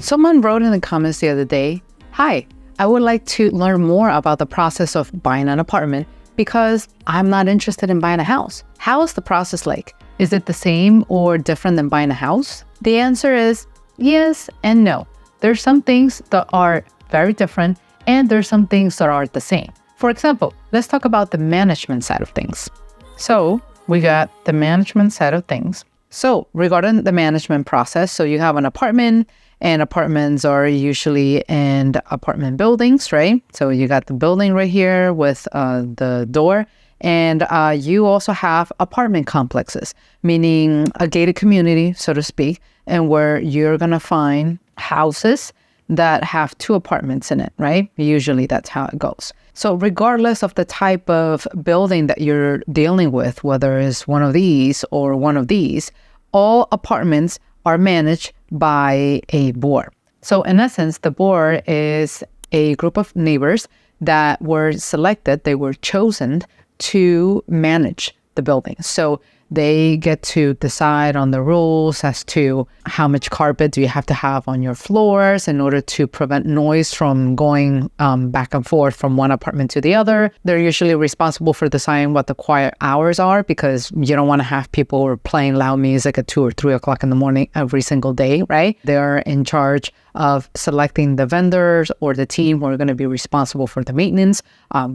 Someone wrote in the comments the other day, "Hi, I would like to learn more about the process of buying an apartment because I'm not interested in buying a house. How is the process like? Is it the same or different than buying a house?" The answer is yes and no. There's some things that are very different and there's some things that are the same. For example, let's talk about the management side of things. So we got the management side of things. So regarding the management process, so you have an apartment, and apartments are usually in apartment buildings, right? So you got the building right here with the door, and you also have apartment complexes, meaning a gated community, so to speak, and where you're gonna find houses that have 2 apartments in it, right? Usually that's how it goes. So regardless of the type of building that you're dealing with, whether it's one of these or one of these, all apartments are managed by a board. So in essence, the board is a group of neighbors that were selected, they were chosen to manage the building. So they get to decide on the rules as to how much carpet do you have to have on your floors in order to prevent noise from going back and forth from one apartment to the other. They're usually responsible for deciding what the quiet hours are because you don't want to have people playing loud music at 2 or 3 o'clock in the morning every single day, right? They're in charge of selecting the vendors or the team who are going to be responsible for the maintenance,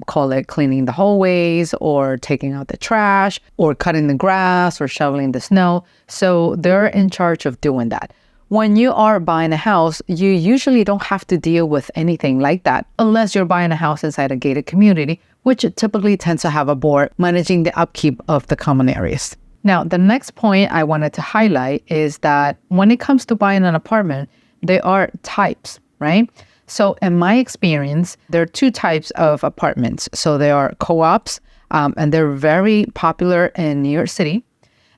call it cleaning the hallways or taking out the trash or cutting the grass or shoveling the snow. So they're in charge of doing that. When you are buying a house, you usually don't have to deal with anything like that unless you're buying a house inside a gated community, which typically tends to have a board managing the upkeep of the common areas. Now, the next point I wanted to highlight is that when it comes to buying an apartment, there are types, right? So in my experience, there are 2 types of apartments. So there are co-ops, and they're very popular in New York City.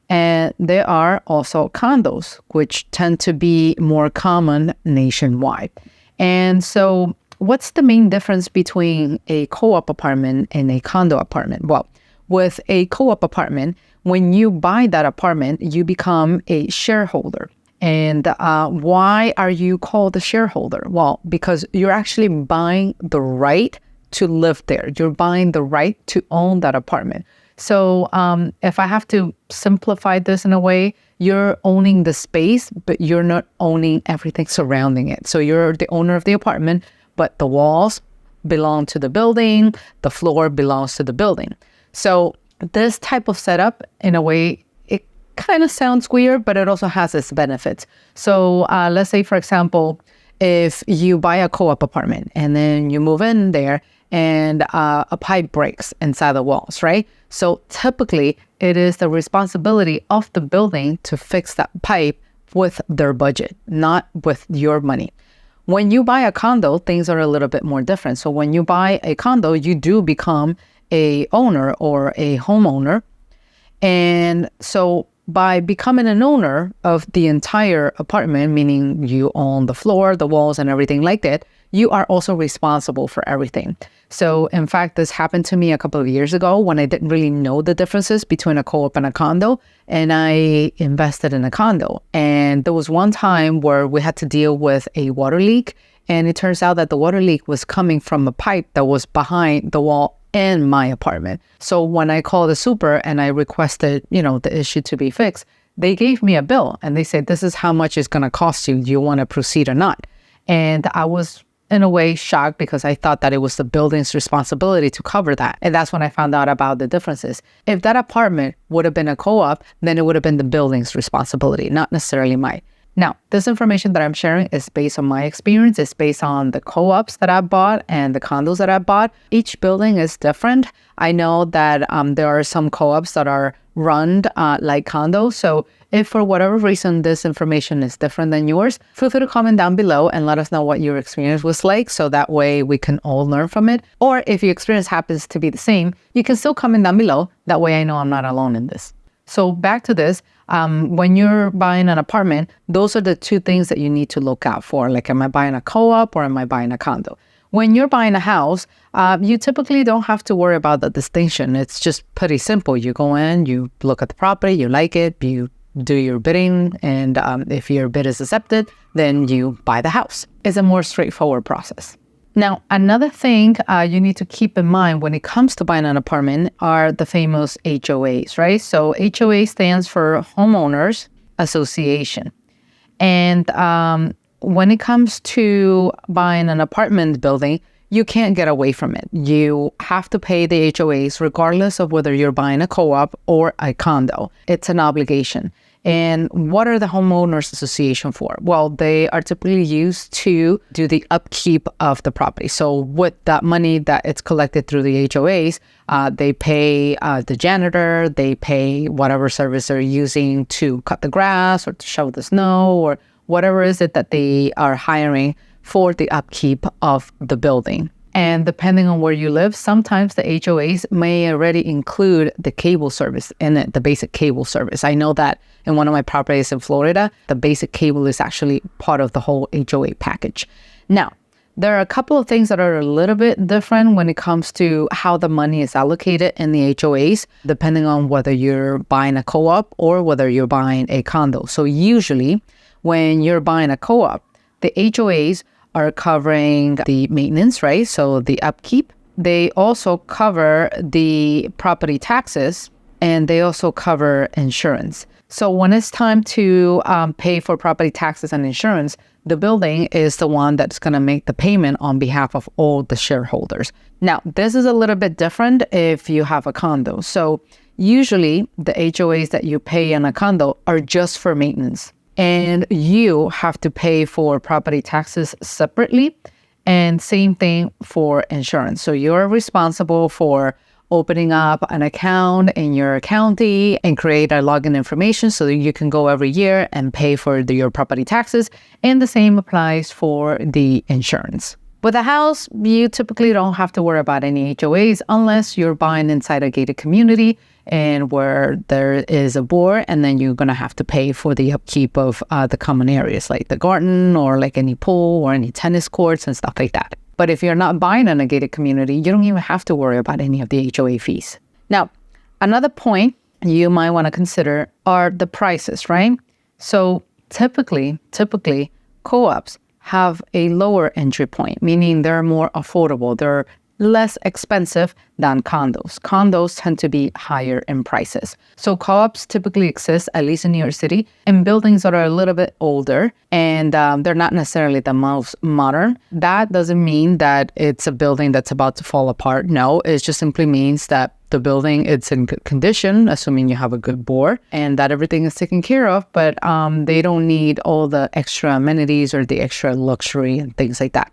And there are also condos, which tend to be more common nationwide. And so what's the main difference between a co-op apartment and a condo apartment? Well, with a co-op apartment, when you buy that apartment, you become a shareholder. And why are you called a shareholder? Well, because you're actually buying the right to live there. You're buying the right to own that apartment. So if I have to simplify this in a way, you're owning the space, but you're not owning everything surrounding it. So you're the owner of the apartment, but the walls belong to the building, the floor belongs to the building. So this type of setup, in a way, kind of sounds weird, but it also has its benefits. So let's say, for example, if you buy a co-op apartment and then you move in there and a pipe breaks inside the walls, right? So typically it is the responsibility of the building to fix that pipe with their budget, not with your money. When you buy a condo, things are a little bit more different. So when you buy a condo, you do become a owner or a homeowner. And so by becoming an owner of the entire apartment, meaning you own the floor, the walls, and everything like that, you are also responsible for everything. So in fact, this happened to me a couple of years ago when I didn't really know the differences between a co-op and a condo, and I invested in a condo. And there was one time where we had to deal with a water leak, and it turns out that the water leak was coming from a pipe that was behind the wall in my apartment. So when I called the super and I requested, the issue to be fixed, they gave me a bill and they said, this is how much it's going to cost you. Do you want to proceed or not? And I was in a way shocked because I thought that it was the building's responsibility to cover that. And that's when I found out about the differences. If that apartment would have been a co-op, then it would have been the building's responsibility, not necessarily mine. Now, this information that I'm sharing is based on my experience. It's based on the co-ops that I bought and the condos that I bought. Each building is different. I know that there are some co-ops that are run like condos. So if for whatever reason this information is different than yours, feel free to comment down below and let us know what your experience was like. So that way we can all learn from it. Or if your experience happens to be the same, you can still comment down below. That way I know I'm not alone in this. So back to this. When you're buying an apartment, those are the 2 things that you need to look out for. Like, am I buying a co-op or am I buying a condo? When you're buying a house, you typically don't have to worry about the distinction. It's just pretty simple. You go in, you look at the property, you like it, you do your bidding, and if your bid is accepted, then you buy the house. It's a more straightforward process. Now, another thing you need to keep in mind when it comes to buying an apartment are the famous HOAs, right? So HOA stands for Homeowners Association. And when it comes to buying an apartment building, you can't get away from it. You have to pay the HOAs regardless of whether you're buying a co-op or a condo. It's an obligation. And what are the homeowners association for? Well, they are typically used to do the upkeep of the property. So with that money that it's collected through the HOAs, they pay the janitor, they pay whatever service they're using to cut the grass or to shovel the snow or whatever is it that they are hiring for the upkeep of the building. And depending on where you live, sometimes the HOAs may already include the cable service in it, the basic cable service. I know that in one of my properties in Florida, the basic cable is actually part of the whole HOA package. Now, there are a couple of things that are a little bit different when it comes to how the money is allocated in the HOAs, depending on whether you're buying a co-op or whether you're buying a condo. So usually when you're buying a co-op, the HOAs are covering the maintenance, right? So the upkeep. They also cover the property taxes, and they also cover insurance. So when it's time to pay for property taxes and insurance, the building is the one that's going to make the payment on behalf of all the shareholders. Now, this is a little bit different if you have a condo. So usually the HOAs that you pay in a condo are just for maintenance. And you have to pay for property taxes separately, and same thing for insurance. So you're responsible for opening up an account in your county and create a login information so that you can go every year and pay for your property taxes. And the same applies for the insurance. With a house, you typically don't have to worry about any HOAs unless you're buying inside a gated community and where there is a board, and then you're going to have to pay for the upkeep of the common areas like the garden or like any pool or any tennis courts and stuff like that. But if you're not buying in a gated community, you don't even have to worry about any of the HOA fees. Now, another point you might want to consider are the prices, right? So typically, co-ops have a lower entry point, meaning they're more affordable. They're less expensive than condos. Condos tend to be higher in prices. So co-ops typically exist, at least in New York City, in buildings that are a little bit older, and they're not necessarily the most modern. That doesn't mean that it's a building that's about to fall apart. No, it just simply means that the building, it's in good condition, assuming you have a good board, and that everything is taken care of, but they don't need all the extra amenities or the extra luxury and things like that.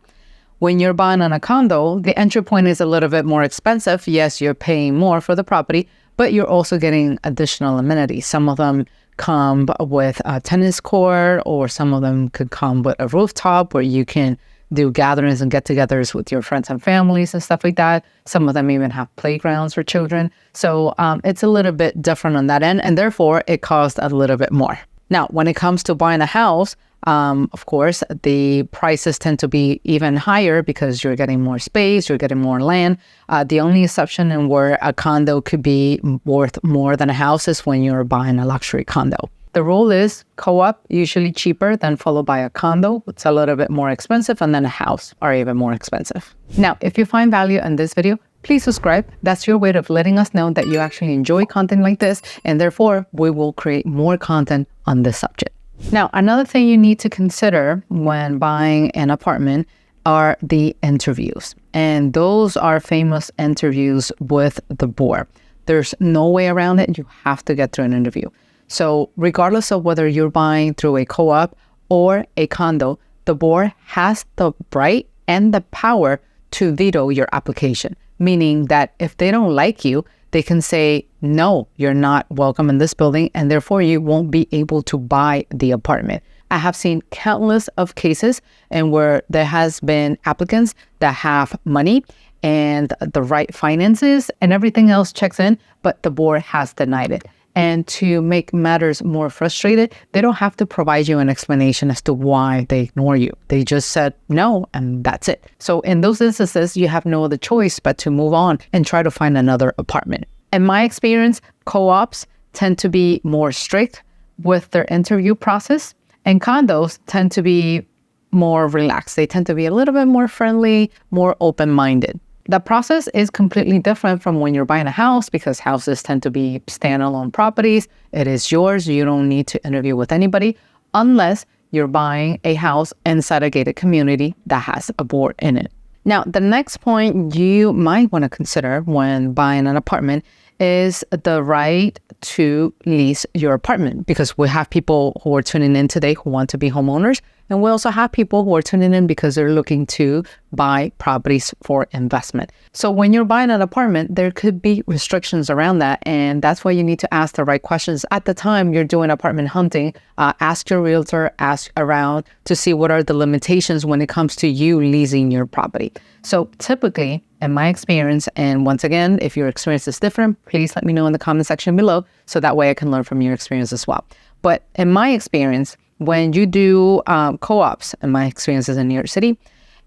When you're buying on a condo, the entry point is a little bit more expensive. Yes, you're paying more for the property, but you're also getting additional amenities. Some of them come with a tennis court, or some of them could come with a rooftop where you can do gatherings and get-togethers with your friends and families and stuff like that. Some of them even have playgrounds for children. So it's a little bit different on that end, and therefore it costs a little bit more. Now, when it comes to buying a house, of course, the prices tend to be even higher because you're getting more space, you're getting more land. The only exception in where a condo could be worth more than a house is when you're buying a luxury condo. The rule is co-op, usually cheaper, then followed by a condo. It's a little bit more expensive, and then a house are even more expensive. Now, if you find value in this video, please subscribe. That's your way of letting us know that you actually enjoy content like this, and therefore we will create more content on this subject. Now, another thing you need to consider when buying an apartment are the interviews. And those are famous interviews with the board. There's no way around it. You have to get through an interview. So regardless of whether you're buying through a co-op or a condo, the board has the right and the power to veto your application, meaning that if they don't like you, they can say, no, you're not welcome in this building, and therefore you won't be able to buy the apartment. I have seen countless of cases and where there has been applicants that have money and the right finances and everything else checks in, but the board has denied it. And to make matters more frustrated, they don't have to provide you an explanation as to why they ignore you. They just said no, and that's it. So in those instances, you have no other choice but to move on and try to find another apartment. In my experience, co-ops tend to be more strict, with their interview process. And condos tend to be more relaxed. They tend to be a little bit more friendly, more open-minded. The process is completely different from when you're buying a house because houses tend to be standalone properties. It is yours. You don't need to interview with anybody unless you're buying a house inside a gated community that has a board in it. Now, the next point you might want to consider when buying an apartment is the right to lease your apartment, because we have people who are tuning in today who want to be homeowners. And we also have people who are tuning in because they're looking to buy properties for investment. So when you're buying an apartment, there could be restrictions around that. And that's why you need to ask the right questions at the time you're doing apartment hunting. Ask your realtor, ask around to see what are the limitations when it comes to you leasing your property. So typically, in my experience, and once again, if your experience is different, please let me know in the comment section below so that way I can learn from your experience as well. But in my experience, when you do co-ops, and my experience is in New York City,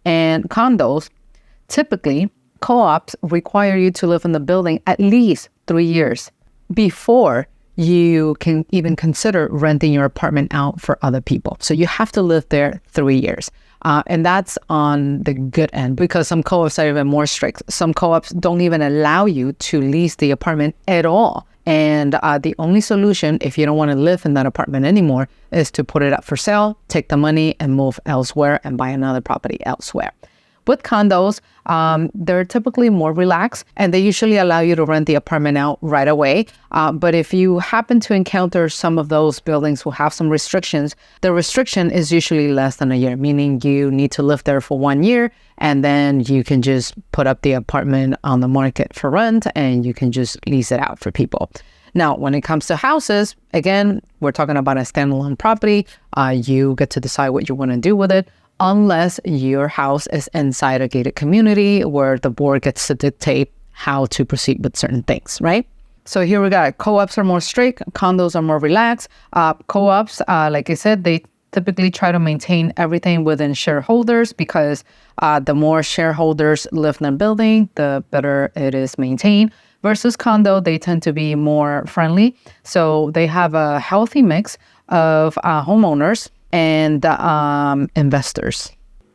and condos, typically co-ops require you to live in the building at least 3 years before you can even consider renting your apartment out for other people. So you have to live there 3 years. And that's on the good end because some co-ops are even more strict. Some co-ops don't even allow you to lease the apartment at all. And the only solution, if you don't want to live in that apartment anymore, is to put it up for sale, take the money and move elsewhere and buy another property elsewhere. With condos, they're typically more relaxed and they usually allow you to rent the apartment out right away. But if you happen to encounter some of those buildings who have some restrictions, the restriction is usually less than a year, meaning you need to live there for 1 year and then you can just put up the apartment on the market for rent and you can just lease it out for people. Now, when it comes to houses, again, we're talking about a standalone property. You get to decide what you want to do with it, unless your house is inside a gated community where the board gets to dictate how to proceed with certain things, right? So here we got co-ops are more strict, condos are more relaxed. Co-ops, like I said, they typically try to maintain everything within shareholders because the more shareholders live in a building, the better it is maintained. Versus condo, they tend to be more friendly. So they have a healthy mix of homeowners and investors.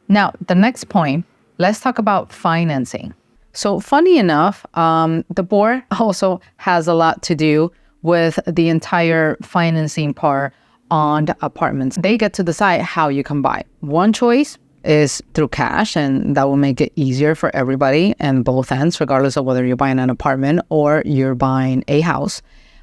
Now, the next point, let's talk about financing. So funny enough, the board also has a lot to do with the entire financing part on the apartments. They get to decide how you can buy. One choice is through cash, and that will make it easier for everybody and both ends, regardless of whether you're buying an apartment or you're buying a house.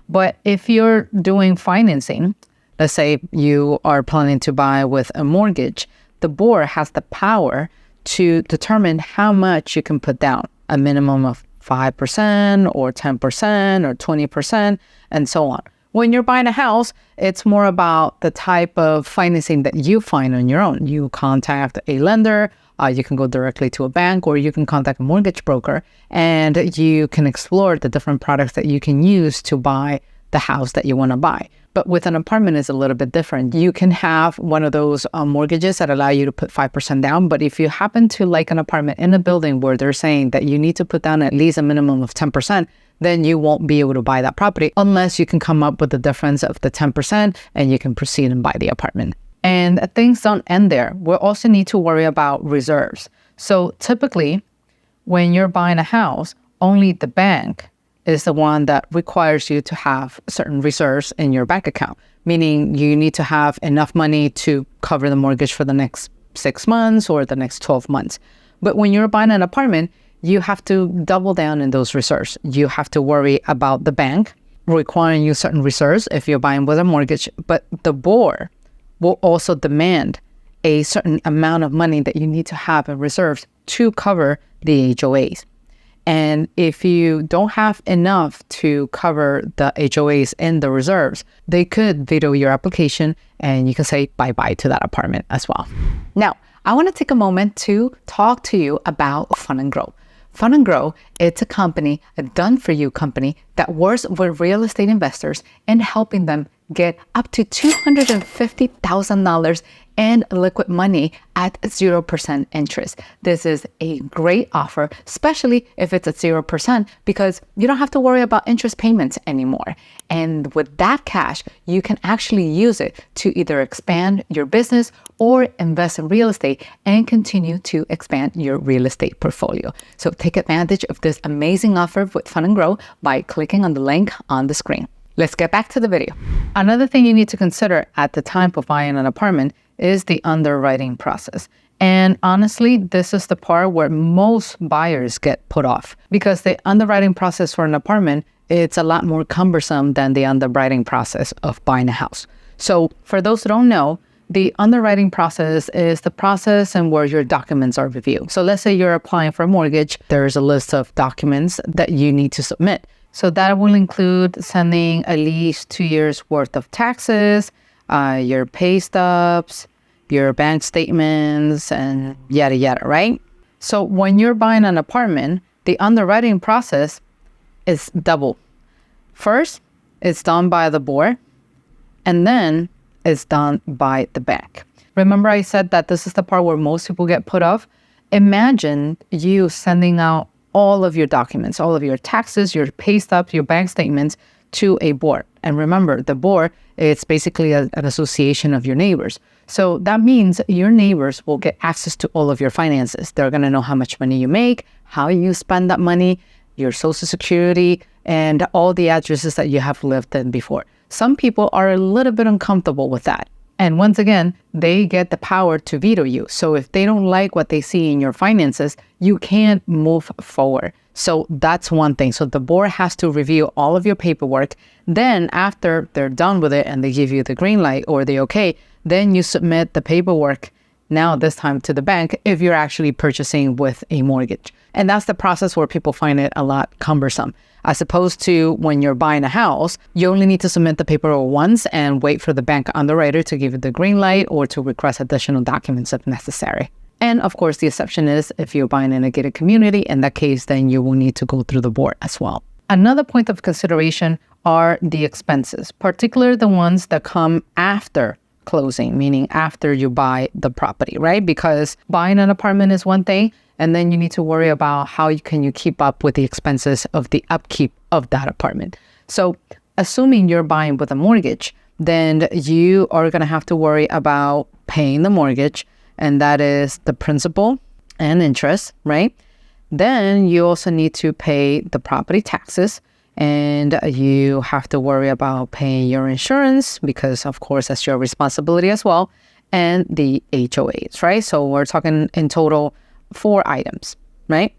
But if you're doing financing, let's say you are planning to buy with a mortgage, the board has the power to determine how much you can put down, a minimum of 5% or 10% or 20% and so on. When you're buying a house, it's more about the type of financing that you find on your own. You contact a lender, you can go directly to a bank, or you can contact a mortgage broker, and you can explore the different products that you can use to buy the house that you want to buy. But with an apartment, it's a little bit different. You can have one of those mortgages that allow you to put 5% down. But if you happen to like an apartment in a building where they're saying that you need to put down at least a minimum of 10%, then you won't be able to buy that property unless you can come up with the difference of the 10% and you can proceed and buy the apartment. And things don't end there. We also need to worry about reserves. So typically, when you're buying a house, only the bank is the one that requires you to have certain reserves in your bank account, meaning you need to have enough money to cover the mortgage for the next 6 months or the next 12 months. But when you're buying an apartment, you have to double down in those reserves. You have to worry about the bank requiring you certain reserves if you're buying with a mortgage, but the board will also demand a certain amount of money that you need to have in reserves to cover the HOAs. And if you don't have enough to cover the HOAs and the reserves, they could veto your application and you can say bye-bye to that apartment as well. Now, I want to take a moment to talk to you about Fund and Grow. Fund and Grow, it's a company, a done-for-you company that works with real estate investors and helping them get up to $250,000 in liquid money at 0% interest. This is a great offer, especially if it's at 0%, because you don't have to worry about interest payments anymore. And with that cash, you can actually use it to either expand your business or invest in real estate and continue to expand your real estate portfolio. So take advantage of this amazing offer with Fund and Grow by clicking on the link on the screen. Let's get back to the video. Another thing you need to consider at the time of buying an apartment is the underwriting process. And honestly, this is the part where most buyers get put off, because the underwriting process for an apartment, it's a lot more cumbersome than the underwriting process of buying a house. So for those who don't know, the underwriting process is the process and where your documents are reviewed. So let's say you're applying for a mortgage, there's a list of documents that you need to submit. So that will include sending at least 2 years worth of taxes, your pay stubs, your bank statements, and yada, yada, right? So when you're buying an apartment, the underwriting process is double. First, it's done by the board, and then it's done by the bank. Remember I said that this is the part where most people get put off? Imagine you sending out all of your documents, all of your taxes, your pay stubs, your bank statements to a board. And remember, the board, it's basically an association of your neighbors. So that means your neighbors will get access to all of your finances. They're going to know how much money you make, how you spend that money, your social security, and all the addresses that you have lived in before. Some people are a little bit uncomfortable with that. And once again, they get the power to veto you. So if they don't like what they see in your finances, you can't move forward. So that's one thing. So the board has to review all of your paperwork. Then after they're done with it and they give you the green light or the okay, then you submit the paperwork, now this time to the bank, if you're actually purchasing with a mortgage. And that's the process where people find it a lot cumbersome. As opposed to when you're buying a house, you only need to submit the paperwork once and wait for the bank underwriter to give you the green light or to request additional documents if necessary. And of course, the exception is if you're buying in a gated community. In that case, then you will need to go through the board as well. Another point of consideration are the expenses, particularly the ones that come after closing, meaning after you buy the property, right? Because buying an apartment is one thing, and then you need to worry about how you keep up with the expenses of the upkeep of that apartment. So assuming you're buying with a mortgage, then you are going to have to worry about paying the mortgage, and that is the principal and interest, right? Then you also need to pay the property taxes, and you have to worry about paying your insurance because, of course, that's your responsibility as well, and the HOAs, right? So we're talking in total 4 items, right?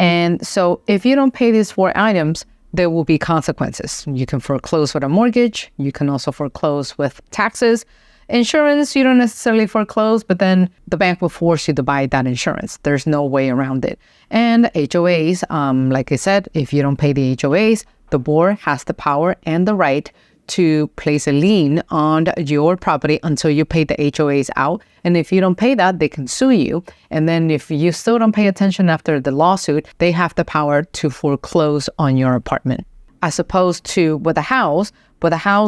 And so if you don't pay these 4 items, there will be consequences. You can foreclose with a mortgage. You can also foreclose with taxes. Insurance, you don't necessarily foreclose, but then the bank will force you to buy that insurance. There's no way around it. And HOAs, like I said, if you don't pay the HOAs, the board has the power and the right to place a lien on your property until you pay the HOAs out. And if you don't pay that, they can sue you. And then if you still don't pay attention after the lawsuit, they have the power to foreclose on your apartment. As opposed to with a house,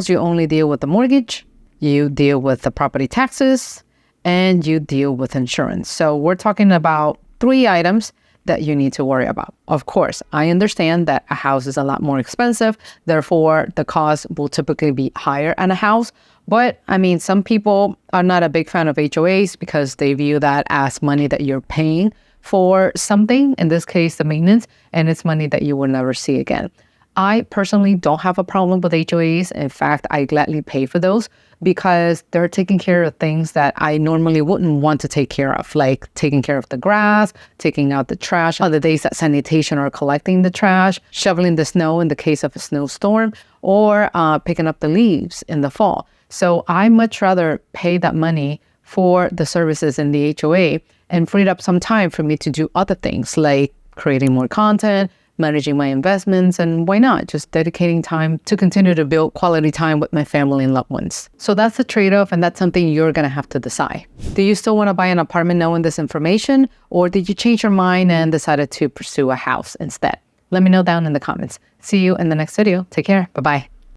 you only deal with the mortgage, you deal with the property taxes, and you deal with insurance. So we're talking about 3 items that you need to worry about. Of course, I understand that a house is a lot more expensive. Therefore, the cost will typically be higher on a house. But I mean, some people are not a big fan of HOAs because they view that as money that you're paying for something, in this case, the maintenance, and it's money that you will never see again. I personally don't have a problem with HOAs. In fact, I gladly pay for those because they're taking care of things that I normally wouldn't want to take care of, like taking care of the grass, taking out the trash on the days that sanitation are collecting the trash, shoveling the snow in the case of a snowstorm, or picking up the leaves in the fall. So I much rather pay that money for the services in the HOA and free up some time for me to do other things like creating more content, managing my investments, and why not just dedicating time to continue to build quality time with my family and loved ones. So that's the trade-off, and that's something you're going to have to decide. Do you still want to buy an apartment knowing this information, or did you change your mind and decided to pursue a house instead? Let me know down in the comments. See you in the next video. Take care. Bye-bye.